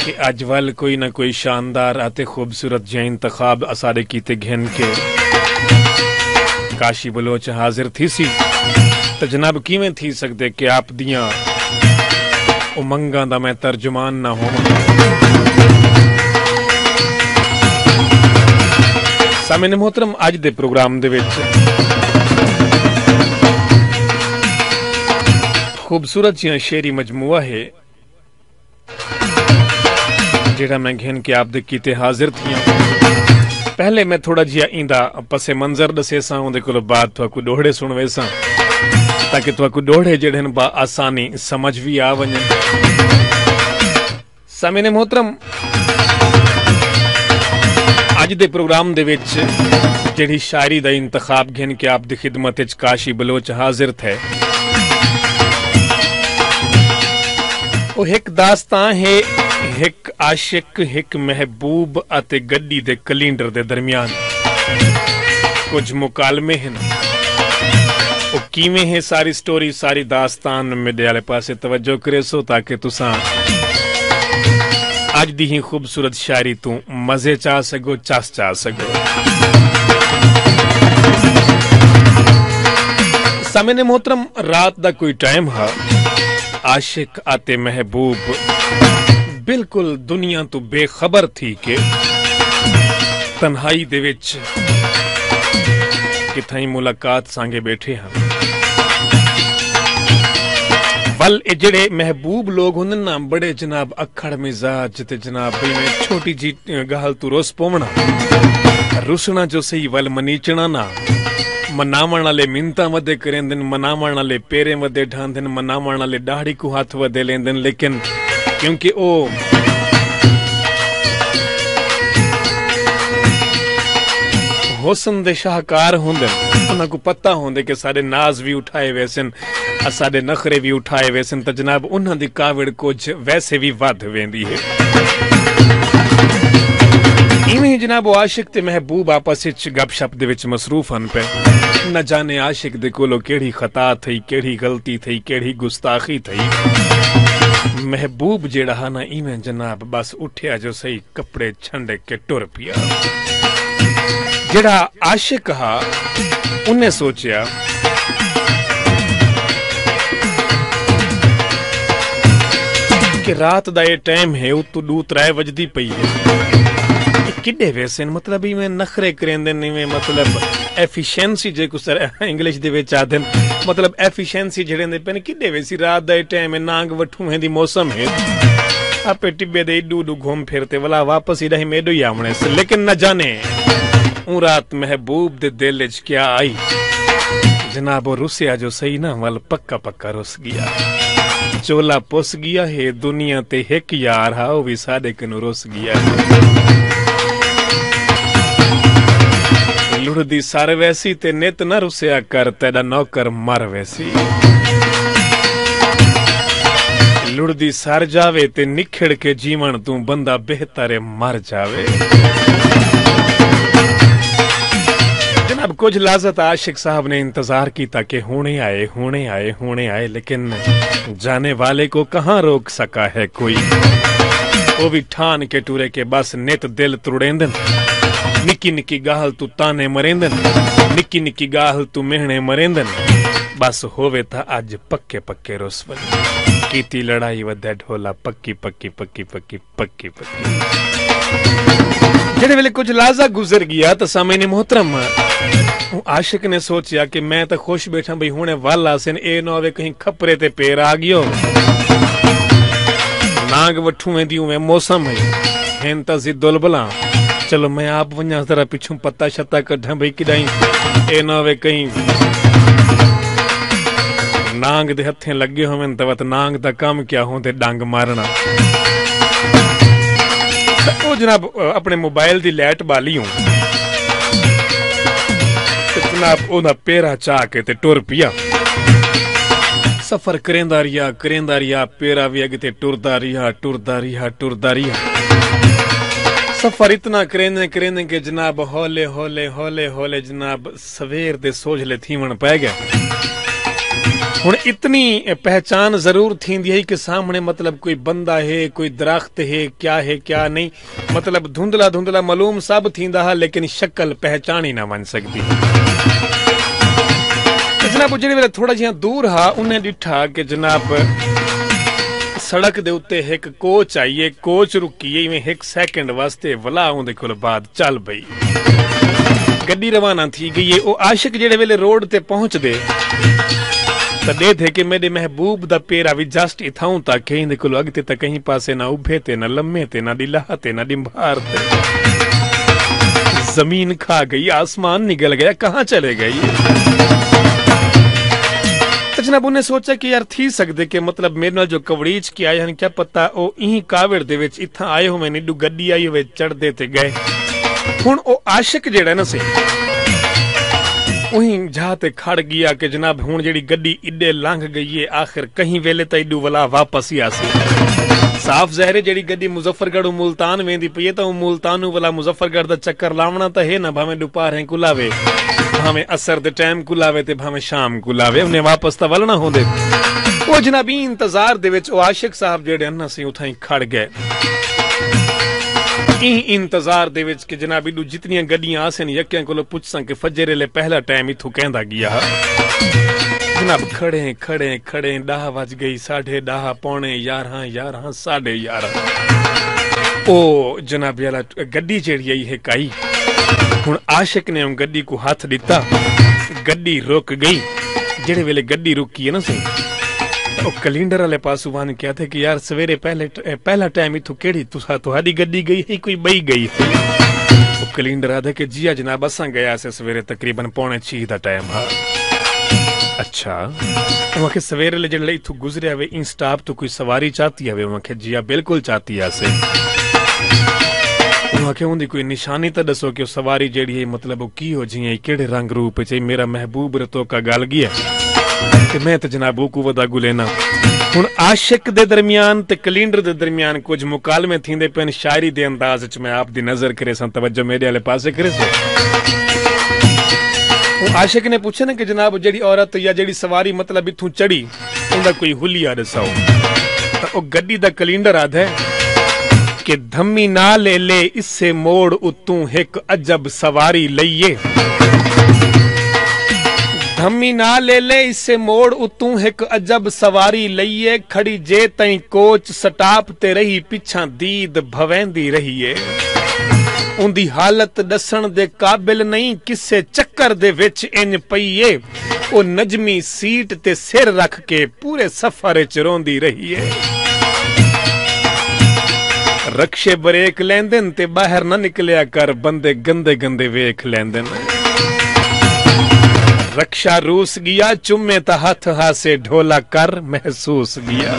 कि अज वल कोई ना कोई शानदार अते खूबसूरत जिहा इंतखाब असाडे कीते घिन के काशी बलोच हाजिर थी सी तो जनाब किवें थी सकदे कि आप दियां उमंगां दा मैं तर्जुमान ना होवां। सामने मोहतरम अज दे प्रोग्राम दे विच खूबसूरत जिहा शेरी मजमुआ है जेड़ा मैं घिन के आप दे कीते हाजिर थियां। पहले मैं थोड़ा जिहा इंदा पसे मंजर दसेसां उहदे कोलों बाद तुहाकू दोहड़े सुणवेसां ताकि तुहाकू दोहड़े जेड़े बा आसानी समझ भी आ वञन। सामने मोहतरम अज दे प्रोग्राम दे विच जेड़ी शायरी दा इंतखाब घिन के आप दी खिदमत विच काशी बलोच हाजिर थे वो एक दास्तां है एक आशिक एक महबूब अते गड्डी दे कलिंडर दे दरमियान कुछ मुकालमे हैं। वो किवें है सारी स्टोरी सारी दास्तान मेरे आले पासे तवज्जो करे सो ताकि तुसां अज दी ही खूबसूरत शायरी तू मजे चा सको चस चा सको। सामने मोहतरम रात दा कोई टाइम है आशिक आते महबूब बिल्कुल दुनिया तो बेखबर थी के तन्हाई दे विच किथाई मुलाकात सांगे बैठे हैं। वल ए जेड़े महबूब लोग होंदे ना बड़े जनाब अखड़ मिजाज ते जनाब में छोटी जी गल तू रोस पोवना रुसना जो सही वल मनीचना ना मनावण वाले मिन्नतां वधे करेंदन मनावण वाले पेरे वधे ढांदन मनावण वाले दाढ़ी को हाथ वधे लेंदन लेकिन क्योंकि ओ हुस्न दे शाहकार होंदन उन्हां को पता होंदे कि साडे नाज भी उठाए वैसन साडे नखरे भी उठाए वैसन तो जनाब उन्हां दी कावड़ कुछ वैसे भी वध वेंदी है। इवें जनाब वो आशिक ते महबूब आपस विच गपशप दे विच मसरूफ हन पे न जाने आशिक दे कोलों केड़ी खता थई केड़ी गलती थई केड़ी गुस्ताखी थई। महबूब जेड़ा हा ना इवें जनाब बस उठिया जो सही कपड़े छंडे के टुर पिया। जेड़ा आशिक हा उन्हें सोचिया कि रात दा ये टाइम है उतु 2-3 वजदी पई है किडे वैसे मतलब इवें नखरे करेंदे इवें मतलब एफिशिएंसी जे कुछ इंग्लिश दे विच आदन मतलब एफिशिएंसी जेड़े पे किडे वैसी रात दा टाइम है नांग वठू है दी मौसम है आपे टिब्बे दे इडू घूम फिरते वाला वापस इडा ही मेडो ही आमने से। लेकिन न जाने ऊ रात महबूब दे दिल विच क्या आई जनाब रुसिया जो सही ना वल पक्का पक्का रुस गया चोला पुस गया है दुनिया ते एक यार हा वो भी साडे कनु रुस गया लुड़दी सर वैसी ते नित न रुसिया कर तेरा नौकर मर वैसी लुड़दी सर जावे ते निखड़ के जीवन तू बंदा बेहतर मर जावे। जनाब कुछ लाजत आशिक साहब ने इंतजार किया कि होने आए लेकिन जाने वाले को कहाँ रोक सका है कोई। वो भी ठान के टूरे के बस नित दिल त्रुड़ेंदन निकी निकी गाहल तू ताने मरेंदन निकी निकी गाहल तू मेहने मरेंदन बस होवे था अज पक्के पक्के रुसवन कीती लड़ाई वधे ढोला पक्की पक्की पक्की पक्की पक्की पक्की। जेड़े वेले कुछ लाजा गुजर गया तो सामने मोहतरम आशिक ने सोचा कि मैं तो खुश बैठा भाई हुणे वाला सेन ए ना होवे कहीं खपरे ते पैर आ गयो नाग वठू वेंदी में मौसम है हेन ता जिद्दुल बला चलो मैं आप वन्या जरा पिछू पत्ता शत्ता कढा भाई किदाई ए ना होवे कहीं नांग दे हथे लगे होवन तवत नांग दा काम क्या होंदे डंग मारना। ओ जनाब अपने मोबाइल दी लाइट बाली हूं जनाब ओदा पेरा चाह के ते टुर पिया सफर करेंदा रिया पेरा भी अगते टुरदा रिया सफर इतना करेंदे के जनाब हौले हौले हौले हौले जनाब सवेर दे सोझले थीवण पै गया। हुण इतनी पहचान जरूर थींदी है कि सामने मतलब कोई बंदा है, कोई दरख्त है क्या नहीं, मतलब धुंधला धुंधला मालूम सब थींदा है, लेकिन शक्ल पहचान ही ना बन सकती। जनाब जेड़े वेले थोड़ा जिहा दूर हा उन्हें डिठा कि जनाब सड़क दे उत्ते एक कोच आईए, कोच रुकी इवें 1 सेकंड वास्ते वला उहदे कोल बाद चल पई, गड्डी रवाना थी गई है। वो आशिक जेड़े वेले रोड ते पहुंचदे तदे थे कि मेरे महबूब दा पेरा भी जस्ट इथाऊं तक कहीं दे कोल अगते तक कहीं पासे ना उभे ते ना लम्मे ते ना डिलाह ते ना डिंभार ते, जमीन खा गई, आसमान निकल गया, कहाँ चले गई। जनाब उन्हें सोचा कि यार थी सकदे कि मतलब मेरे नाल जो कवड़ीच के आए हैं क्या पता ओ इही कावड़ दे विच इथा आए होवे नी, गड्डी आई होवे चढ़दे ते गए। हुण ओ आशिक जेड़ा ना सी उही जा ते खड़ गया कि जनाब हुण जेड़ी गड्डी इडे लंघ गई है, आखिर कहीं वेले त इडू वला वापस ही आसी। साफ ज़ाहिर जेड़ी गड्डी मुजफ्फरगढ़ मुल्तान वेंदी पई है तो मुल्तान वाला मुजफ्फरगढ़ दा चक्कर लावना तो है ना, भावें दोपहर कुलावे, भावें असर दे टाइम कुलावे ते भावें शाम कुलावे, उन्हें वापस तो वलना होंदे। ओ जनाबी इंतजार दे विच ओ आशिक साहब जेड़े अन्ना सी उठाई खड़ गए। इंतजार दे विच कि जनाब इडू जितनियां गड्डियां आसन यक्कियां कोलों पुछसां कि फजर ले पहला टाइम इथों कहंदा गया। जनाब खड़े खड़े खड़े 10 बज गई, 10:30, पौने 11, 11, 11:30। ओ जनाब याला गड्डी जेड़ी आई है काई। हुण आशिक ने गड्डी को हाथ दिता, गड्डी रुक गई। जेड़े वेले गड्डी रुकी है ना सी ओ कैलेंडर वाले पासों वान क्या थे कि यार सवेरे पहला टाइम इथों केड़ी तुहाडी गड्डी गई है कोई बई गई है। ओ कैलेंडर आदे कि जी जनाब असां गया से सवेरे तकरीबन पौने 6 दा टाइम है। अच्छा वहां सवेरे ले जेड़े इथों गुजरिया वे इन स्टाफ तो कोई सवारी चाहती है, वहां जी बिल्कुल चाहती है से वहां उनकी कोई निशानी तो दसो कि सवारी जेड़ी है मतलब वो की हो जी केड़े रंग रूप च मेरा महबूब रतो का गल गया ते मैं तो जनाब को वदा गुलेना। हुण आशिक दे दरमियान ते कैलेंडर दे दरमियान कुछ मुकालमे थींदे पेन शायरी दे अंदाज च, मैं आप दी नजर करे सन, तवज्जो मेरे वाले पासे करे सो। आशिक ने पूछे ना कि जनाब जेड़ी औरत या जेड़ी सवारी मतलब इथों चढ़ी उनका कोई हुलिया दसाओ, तो गड्डी दा कैलेंडर आधा कि धम्मी ना ले ले इससे मोड़ उतू एक अजब सवारी लइए, धम्मी ना ले ले इससे मोड़ उतू एक अजब सवारी लइए, खड़ी जे तई कोच स्टाप ते रही पिछा दीद भवेंदी रहीए, उनदी हालत दसन दे काबिल नहीं किसे चक्कर दे विच इंज पईए, ओ नजमी सीट ते सिर रख के पूरे सफर च रोंदी रहीए, रक्षे ब्रेक लेंदन ते बाहर ना निकलिया कर बंदे गंदे गंदे वेख लेंदन, रक्षा रूस गया चुम्मे ता हाथ हासे ढोला कर महसूस गया।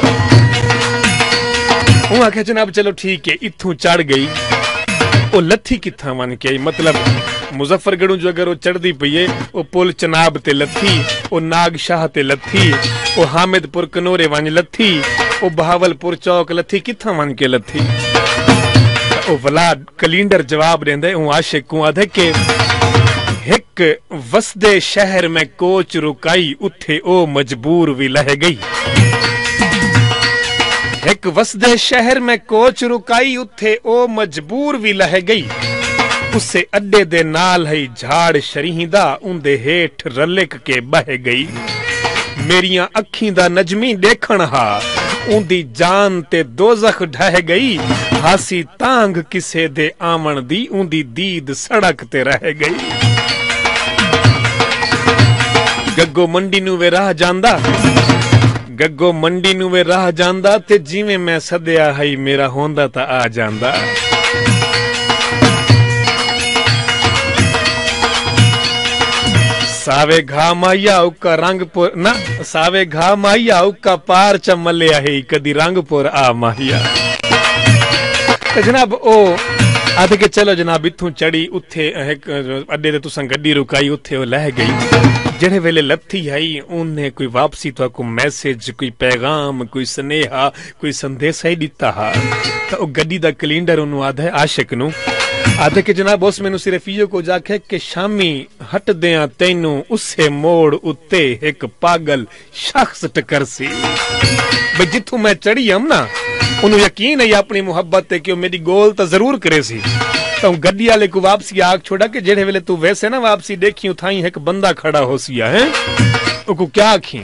वो आखे जनाब चलो ठीक है इथों चढ़ गई, ओ लथी किथा मन के मतलब मुजफ्फरगढ़ जो अगर वो चढ़दी पई है वो पुल चनाब ते लथी, ओ नागशाह ते लथी, ओ हामिदपुर कनोरे वन लथी, ओ बहावलपुर चौक लथी, किथा मन के लथी। ओ वला कैलेंडर जवाब देंदे हूं आशिक को आधे के एक वसदे शहर में कोच रुकाई उथे ओ मजबूर भी लह गई, एक वसदे शहर में कोच रुकाई उथे ओ मजबूर भी लह गई, उसे अड्डे दे नाल है झाड़ शरीदा उंदे हेठ रलिक के बह गई, मेरिया अखीं दा नजमी देखण हा उंदी जान ते दोजख ढह गई, हासी तांग किसे दे आमन दी उंदी दीद सड़क ते रह गई, गग्गो मंडी नू वे राह जांदा, गग्गो मंडी नू वे राह जांदा ते जिवें मैं सदया है मेरा होंदा ता आ जांदा, सावे घा माइया उका रंगपुर ना सावे घा माइया उका पार चमलिया है कदी रंगपुर आ माहिया। तो जनाब ओ आदे के चलो जनाब इथों चढ़ी उथे अड्डे ते तुसां गड्डी रुकाई उथे ओ लह गई, जेड़े वेले लथी आई उन्हें कोई वापसी तो कोई मैसेज कोई पैगाम कोई स्नेहा कोई संदेशा ही दिता हा, तो गड्डी दा कैलेंडर उन्होंने आधा आशिक नू आदे कि जनाब उस मैनू सिर्फ इहो कुछ आखे कि शामी हट दिया तेनू उसे मोड़ उत्ते एक पागल शख्स टकरसी। भाई जिथू मैं चढ़ी हम ना उन्हें यकीन है अपनी मुहब्बत कि मेरी गोल तो जरूर करे सी। तो गड्डी वाले को वापसी आग छोड़ा कि जेड़े वेले तू वैसे ना वापसी देखी उठाई एक बंदा खड़ा हो सिया है को क्या आखी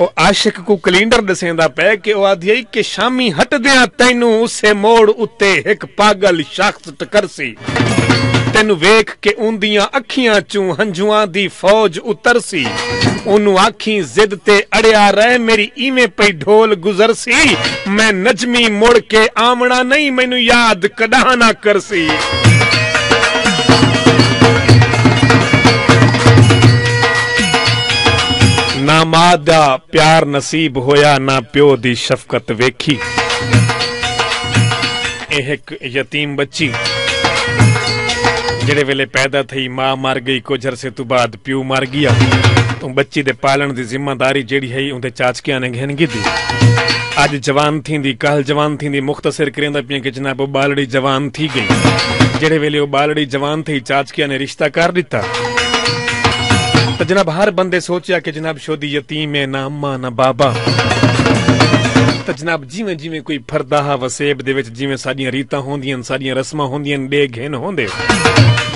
ओ आशिक को कैलेंडर दसेंदा पे कि ओ आधी कि शामी हट दिया तेनू उसे मोड़ उत्ते एक पागल शख्स टकरसी। तेनू वेख के उंदियां अखियां चू हंजुआं दी फौज उतरसी। ओनू आखी जिद ते अड़िया रह मेरी इवें पई ढोल गुजरसी। मैं नजमी मुड़ के आमना नहीं मैनू याद कदा ना करसी। ना मां दा प्यार नसीब होया ना प्यो दी शफकत वेखी। एक यतीम बच्ची जेड़े वेले पैदा थी मां मर गई कुछ अरसे तो बाद प्यो मर गया। तो बच्ची दे पालन दी जिम्मेदारी जेड़ी है उनके चाचकिया ने घेन की थी। अज जवान थी कल जवान थी मुख्तसर करेंदा पिया कि जनाब वो बालड़ी जवान थी गई। जेड़े वेले वो बालड़ी जवान थी चाचकिया ने रिश्ता कर दिता। तो जनाब हर बंदे सोचा कि जनाब शोदी यतीम है ना अम्मा ना बाबा। तो जनाब जिमें जिमें कोई फरदाहा वसेब दे विच जिमें साडियां रीतां होंदियां साडियां रस्मां होंदियां डे घेन होंदे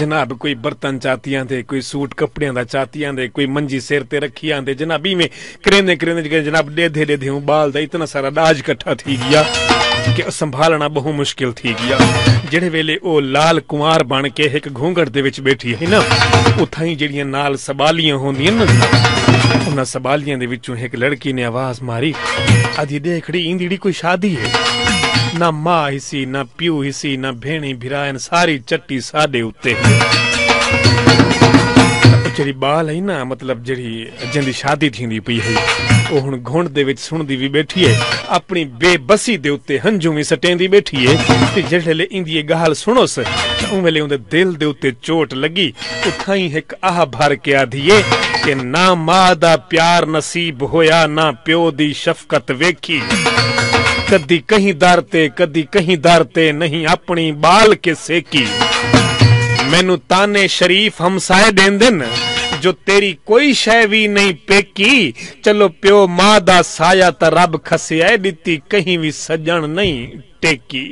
जनाब कोई बर्तन चातियां दे कोई सूट कपड़ियां दा चातियां दे कोई मंजी सिर ते रखी आंदे जनाब इवें करेंदे करेंदे जनाब डेधे डेधे बाल दा इतना सारा दाज इकट्ठा थी गया कि संभालना बहु मुश्किल थी गया। जेड़े वेले ओ लाल कुंवार बन के एक घूंघट दे विच बैठी है ना उथाई जेड़ियां नाल सबालियां होंदियां ना उन्हां सबालियां दे विचों एक लड़की ने आवाज मारी आदि देखड़ी इंदीड़ी कोई शादी है ना मां हिसी ना प्यू हिसी ना भेणी भिरायन सारी चट्टी साडे उत्ते। जेड़ी बाल है ना मतलब जेड़ी जिंदी शादी थींदी पई है ओ हुण घुंड दे विच सुणदी भी बैठी है अपनी बेबसी दे उत्ते हंजू भी सटेंदी बैठी है ते जेड़े इंदी गाल सुनोस उन वेले उनदे दिल दे उत्ते चोट लगी उठाई एक आह भर के आधीए कि ना मां दा प्यार नसीब होया ना प्यो दी शफकत वेखी। कदी कहीं दर ते नहीं अपनी बाल के सेकी। मैनू ताने शरीफ हमसाए देंदन जो तेरी कोई शय भी नहीं पेकी। चलो प्यो मां दा साया ता रब खसिया दिती कहीं भी सजन नहीं टेकी।